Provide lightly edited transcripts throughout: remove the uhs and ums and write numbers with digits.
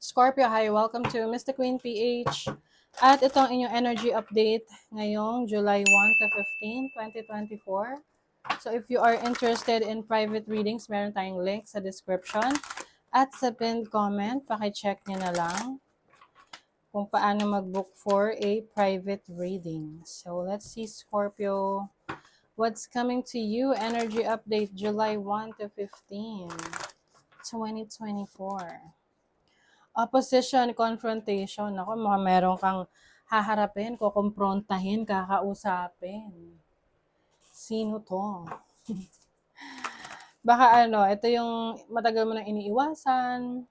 Scorpio, hi! Welcome to Mystic Queen PH. At ito ang inyong energy update ngayong July 1 to 15, 2024. So if you are interested in private readings, meron tayong link sa description. At sa pinned comment, pakicheck nyo na lang kung paano mag-book for a private reading. So let's see, Scorpio. What's coming to you? Energy update July 1 to 15, 2024. Opposition, confrontation. Ako, mga meron kang haharapin, kukumprontahin, kakausapin. Sino to? Baka ito yung matagal mo nang iniiwasan,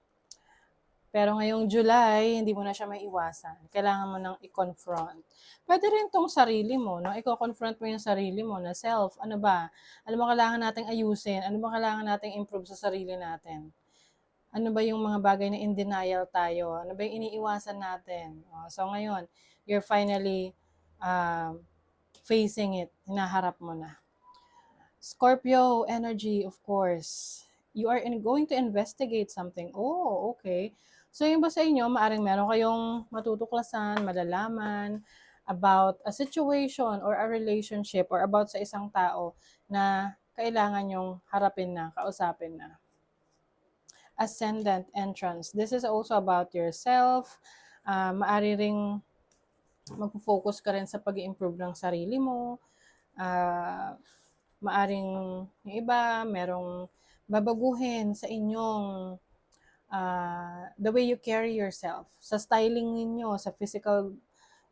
pero ngayong July, hindi mo na siya maiiwasan. Kailangan mo nang i-confront. Pwede rin tong sarili mo, no? I-confront mo yung sarili mo na self. Ano ba? Ano ba kailangan nating ayusin? Ano ba kailangan nating improve sa sarili natin? Ano ba yung mga bagay na in denial tayo? Ano ba yung iniiwasan natin? So ngayon, you're finally facing it. Hinaharap mo na. Scorpio energy, of course. You are going to investigate something. Oh, okay. So yung ba sa inyo, maaring meron kayong matutuklasan, malalaman about a situation or a relationship or about sa isang tao na kailangan yung harapin na, kausapin na. Ascendant entrance. This is also about yourself. Maari ring mag-focus ka rin sa pag-improve ng sarili mo. Maaring yung iba, merong babaguhin sa inyong the way you carry yourself. Sa styling ninyo, sa physical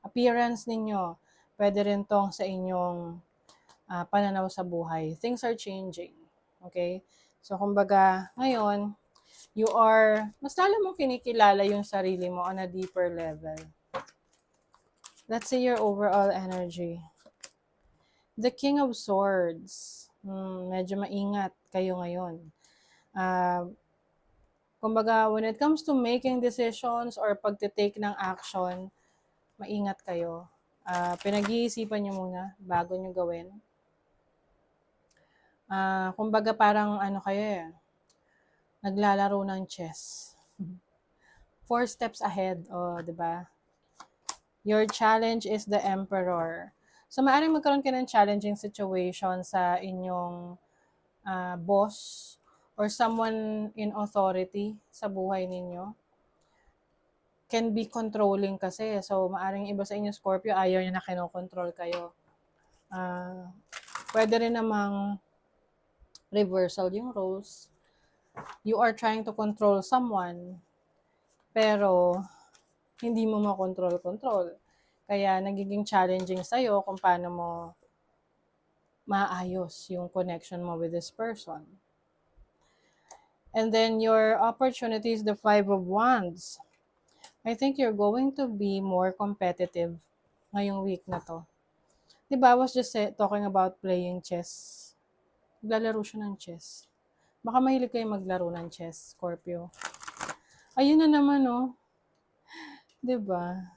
appearance ninyo. Pwede rin tong sa inyong pananaw sa buhay. Things are changing. Okay? So, kumbaga, ngayon, mas lalo mong kinikilala yung sarili mo on a deeper level. Let's see your overall energy. The King of Swords. Medyo maingat kayo ngayon. Kumbaga, when it comes to making decisions or pagtitake ng action, maingat kayo. Pinag-iisipan nyo muna bago nyo gawin. Kumbaga, parang kayo naglalaro ng chess. 4 steps ahead, di ba? Your challenge is the Emperor. So, maaaring magkaroon ka ng challenging situation sa inyong boss or someone in authority sa buhay ninyo. Can be controlling kasi. So, maaaring iba sa inyo, Scorpio, ayaw niya na kinokontrol kayo. Pwede rin namang reversal yung roles. You are trying to control someone, pero hindi mo makontrol-control. Kaya nagiging challenging sa'yo kung paano mo maayos yung connection mo with this person. And then your opportunity is the 5 of Wands. I think you're going to be more competitive ngayong week na to. Diba, I was just talking about playing chess. Naglalaro siya ng chess. Baka mahilig kayo maglaro ng chess, Scorpio. Ayun na naman, oh. Diba?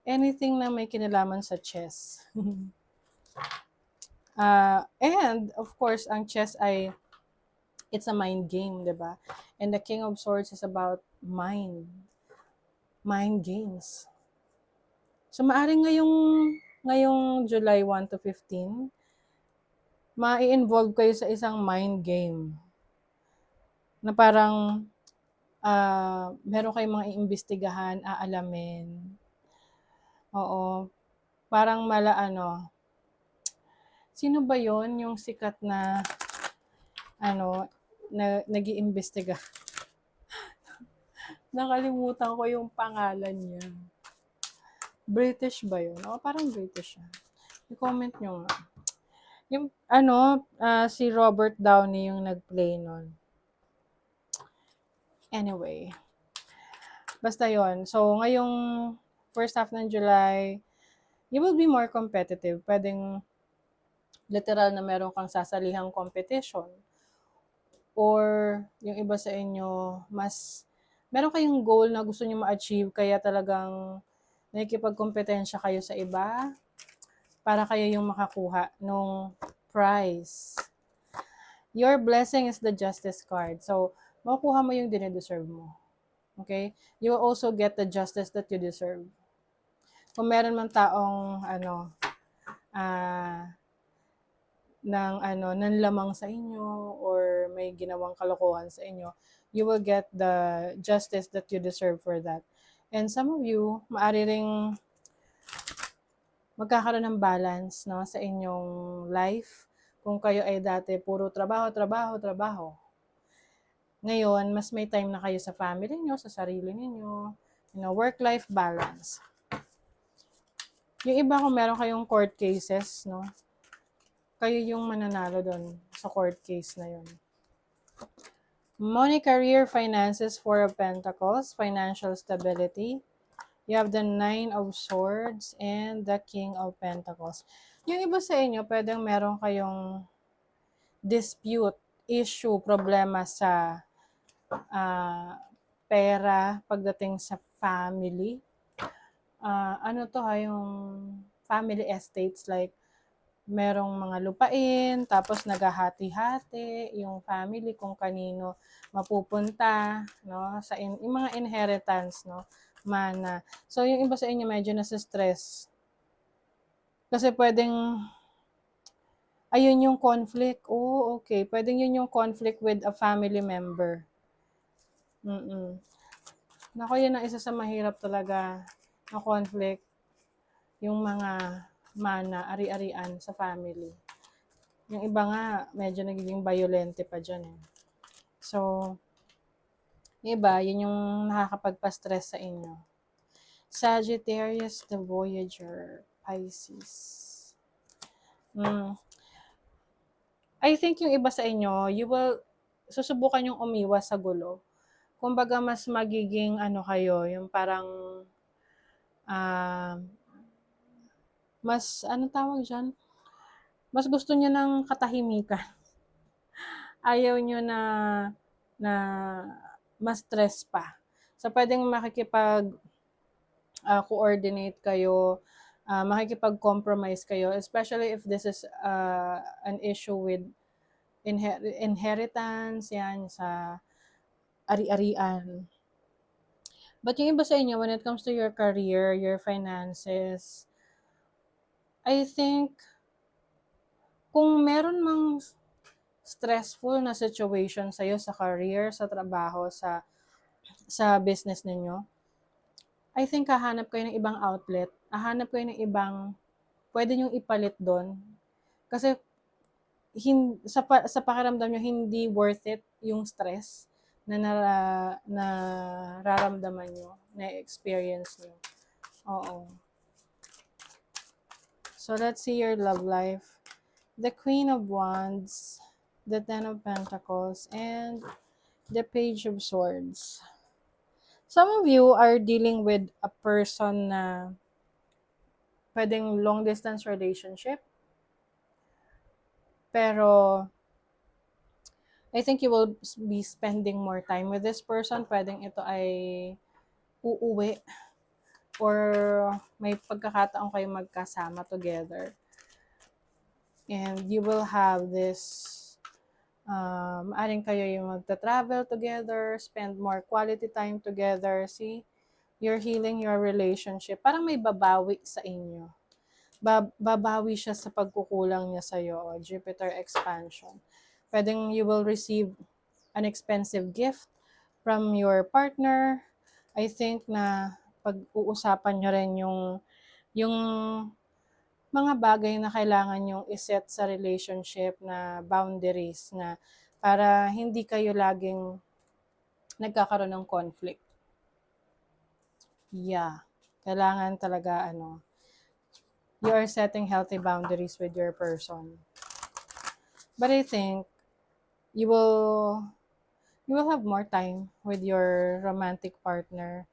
Anything na may kinalaman sa chess. And, of course, ang chess it's a mind game, diba? And the King of Swords is about mind games. So, maaring ngayong July 1 to 15, ma-involve kayo sa isang mind game na parang meron kayong mga iimbestigahan, aalamin. Oo. Parang sino ba yon yung sikat na nag-iimbestiga? Nakalimutan ko yung pangalan niya. British ba yun? Parang British siya. I-comment nyo nga. Yung, si Robert Downey yung nag-play nun. Anyway. Basta yon. So, ngayong first half ng July, you will be more competitive. Pwedeng literal na meron kang sasalihang competition. Or, yung iba sa inyo, meron kayong goal na gusto nyo ma-achieve, kaya talagang nakikipagkompetensya kayo sa iba para kayo yung makakuha nung prize. Your blessing is the Justice card. So, makukuha mo yung dinedeserve mo. Okay? You will also get the justice that you deserve. Kung meron man taong ah, nanlamang sa inyo or may ginawang kalokohan sa inyo, you will get the justice that you deserve for that. And some of you, maaari ring magkakaroon ng balance, no, sa inyong life. Kung kayo ay dati puro trabaho, trabaho, trabaho. Ngayon, mas may time na kayo sa family niyo, sa sarili niyo, work-life balance. Yung iba, kung meron kayong court cases, no, kayo yung mananalo doon sa court case na yun. Money, career, finances, Four of Pentacles, financial stability. You have the Nine of Swords and the King of Pentacles. Yung iba sa inyo, pwedeng meron kayong dispute, issue, problema sa pera pagdating sa family. Yung family estates, like merong mga lupain, tapos naghahati-hati yung family kung kanino mapupunta, no, sa yung mga inheritance, no, mana. So yung iba sa inyo medyo nasa stress. Kasi pwedeng ayun yung conflict. Oh, okay. Pwedeng yun yung conflict with a family member. Naku, yan ang isa sa mahirap talaga na conflict. Yung mga mana, ari-arian sa family. Yung iba nga, medyo nagiging violente pa dyan. So, yung iba, yun yung nakakapagpa-stress sa inyo. Sagittarius, the Voyager, Pisces. I think yung iba sa inyo, susubukan yung umiwas sa gulo. Kumbaga, mas magiging kayo, yung parang, mas, tawag dyan? Mas gusto niyo ng katahimikan. Ayaw niyo na mas stress pa. So, pwedeng coordinate kayo, makikipag-compromise kayo, especially if this is an issue with inheritance, yan, sa ari-arian. But yung iba sa inyo, when it comes to your career, your finances, I think, kung meron mang stressful na situation sa'yo sa career, sa trabaho, sa business ninyo, I think hahanap kayo ng ibang outlet, hahanap kayo ng ibang pwede nyong ipalit doon. Kasi sa pakiramdam nyo, hindi worth it yung stress na nararamdaman nyo, na-experience nyo. Oo. So, let's see your love life. The Queen of Wands, the Ten of Pentacles, and the Page of Swords. Some of you are dealing with a person na pwedeng long distance relationship. Pero I think you will be spending more time with this person. Pwedeng ito ay uuwi or may pagkakataon kayo magkasama together. And you will have this, maaring kayo yung magta-travel together, spend more quality time together. See, you're healing your relationship. Parang may babawi sa inyo. Babawi siya sa pagkukulang niya sa'yo. Jupiter expansion. Pwedeng you will receive an expensive gift from your partner. I think na pag-uusapan nyo rin yung mga bagay na kailangan nyong iset sa relationship na boundaries na para hindi kayo laging nagkakaroon ng conflict. Yeah. Kailangan talaga you are setting healthy boundaries with your person. But I think you will have more time with your romantic partner.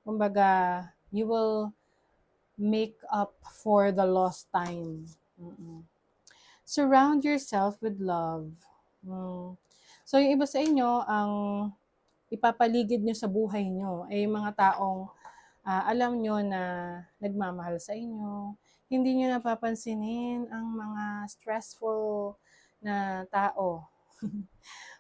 Kumbaga, you will make up for the lost time. Surround yourself with love. So, yung iba sa inyo, ang ipapaligid nyo sa buhay nyo ay mga taong alam nyo na nagmamahal sa inyo. Hindi nyo napapansinin ang mga stressful na tao.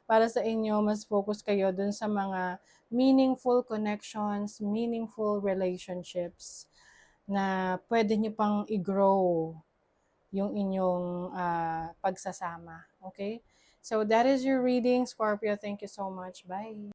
para sa inyo, mas focus kayo dun sa mga meaningful connections, meaningful relationships na pwede nyo pang i-grow yung inyong pagsasama. Okay? So that is your reading, Scorpio. Thank you so much. Bye.